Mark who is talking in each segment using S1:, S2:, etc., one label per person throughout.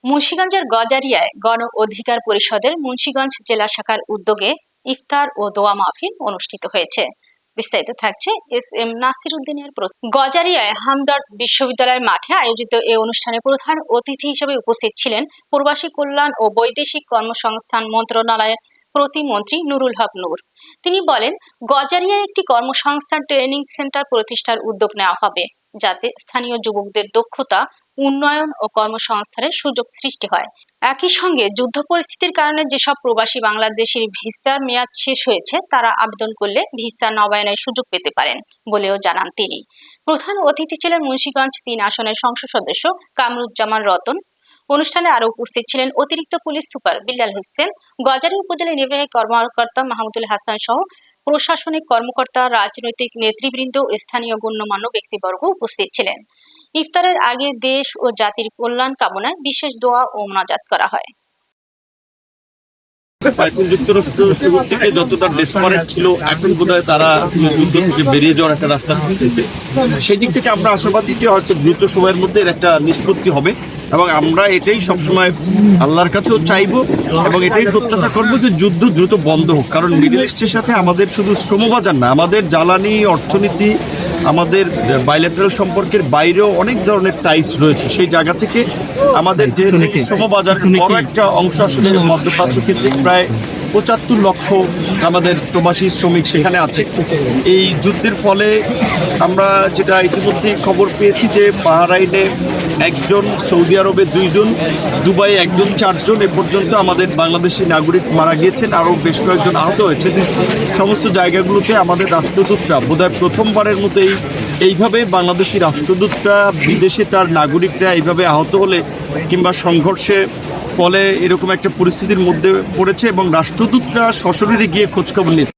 S1: মুন্সিগঞ্জের গজারিয়ায় গণ অধিকার পরিষদের মুন্সিগঞ্জ জেলা শাখার উদ্যোগে ইফতার ও দোয়া মাহফিল অনুষ্ঠিত হয়েছে। বিস্তারিত থাকছে এস.এম. নাসির উদ্দিনের। গজারিয়ায় হামদর্দ বিশ্ববিদ্যালয়ের মাঠে আয়োজিত এই অনুষ্ঠানে প্রধান অতিথি হিসেবে উপস্থিত ছিলেন প্রবাসী কল্যাণ ও বৈদেশিক কর্মসংস্থান মন্ত্রণালয়ের প্রতিমন্ত্রী নুরুল হক নূর। তিনি বলেন, গজারিয়ায় একটি কর্মসংস্থান ট্রেনিং সেন্টার প্রতিষ্ঠার উদ্যোগ নেওয়া হবে, যাতে স্থানীয় যুবকদের দক্ষতা উন্নয়ন ও কর্মসংস্থানের সুযোগ সৃষ্টি হয়। একই সঙ্গে যুদ্ধ পরিস্থিতির কারণে যেসব প্রবাসী বাংলাদেশের ভিসার মেয়াদ শেষ হয়েছে তারা আবেদন করলে ভিসা নবায়নের সুযোগ পেতে পারেন বলেও জানান তিনি। প্রধান অতিথি ছিলেন মুন্সিগঞ্জ ৩ আসনের সংসদ সদস্য কামরুজ্জামান রতন। অনুষ্ঠানে আরো উপস্থিত ছিলেন অতিরিক্ত পুলিশ সুপার বিল্লাল হোসেন, গজারিয়া উপজেলা নির্বাহী কর্মকর্তা মাহমুদুল হাসান সহ প্রশাসনিক কর্মকর্তা, রাজনৈতিক নেতৃবৃন্দ ও স্থানীয় গণ্যমান্য ব্যক্তিবর্গ উপস্থিত ছিলেন। ইফতারের আগে দেশ ও জাতির কল্যাণ কামনায় বিশেষ দোয়া ও মোনাজাত করা হয়।
S2: যুক্তরাষ্ট্র শুরু থেকে যতটা ডেসপারেট ছিল, এখন বোধহয় তারা যুদ্ধ থেকে বেরিয়ে যাওয়ার একটা রাস্তা খুঁজতেছে। সেই দিক থেকে আমরা আশাবাদী যে হয়তো দ্রুত সময়ের মধ্যে এর একটা নিষ্পত্তি হবে, এবং আমরা এটাই সবসময় আল্লাহর কাছেও চাইবো এবং এটাই প্রত্যাশা করবো যে যুদ্ধ দ্রুত বন্ধ হোক। কারণ মিডল ইস্টের সাথে আমাদের শুধু শ্রমবাজার না, আমাদের জ্বালানি, অর্থনীতি, আমাদের বাইলেটারাল সম্পর্কের বাইরেও অনেক ধরনের টাইস রয়েছে। সেই জায়গা থেকে আমাদের যে শ্রমবাজার বড় একটা অংশ আসলে মধ্যপ্রাচ্য ক্ষেত্রে প্রায় ৭৫ লক্ষ আমাদের প্রবাসী শ্রমিক সেখানে আছে। এই যুদ্ধের ফলে আমরা যেটা ইতিমধ্যে খবর পেয়েছি যে বাহরাইনে ১ জন, সৌদি আরবে ২ জন, দুবাই ১ জন, ৪ জন এ পর্যন্ত আমাদের বাংলাদেশি নাগরিক মারা গিয়েছেন, আরও বেশ কয়েকজন আহত হয়েছেন। সমস্ত জায়গাগুলোতে আমাদের রাষ্ট্রদূতরা বোধহয় প্রথমবারের মতো এইভাবে বাংলাদেশি রাষ্ট্রদূতরা বিদেশে তার নাগরিকরা এইভাবে আহত হলে কিংবা সংঘর্ষে ফলে এরকম একটা পরিস্থিতির মধ্যে পড়েছে এবং রাষ্ট্রদূতরা সশরীরে গিয়ে খোঁজখবর নিয়েছে।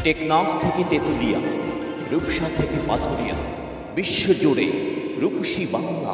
S3: টেকনাফ থেকে তেঁতুলিয়া, রূপসা থেকে পাথুরিয়া, বিশ্বজুড়ে রূপসী বাংলা।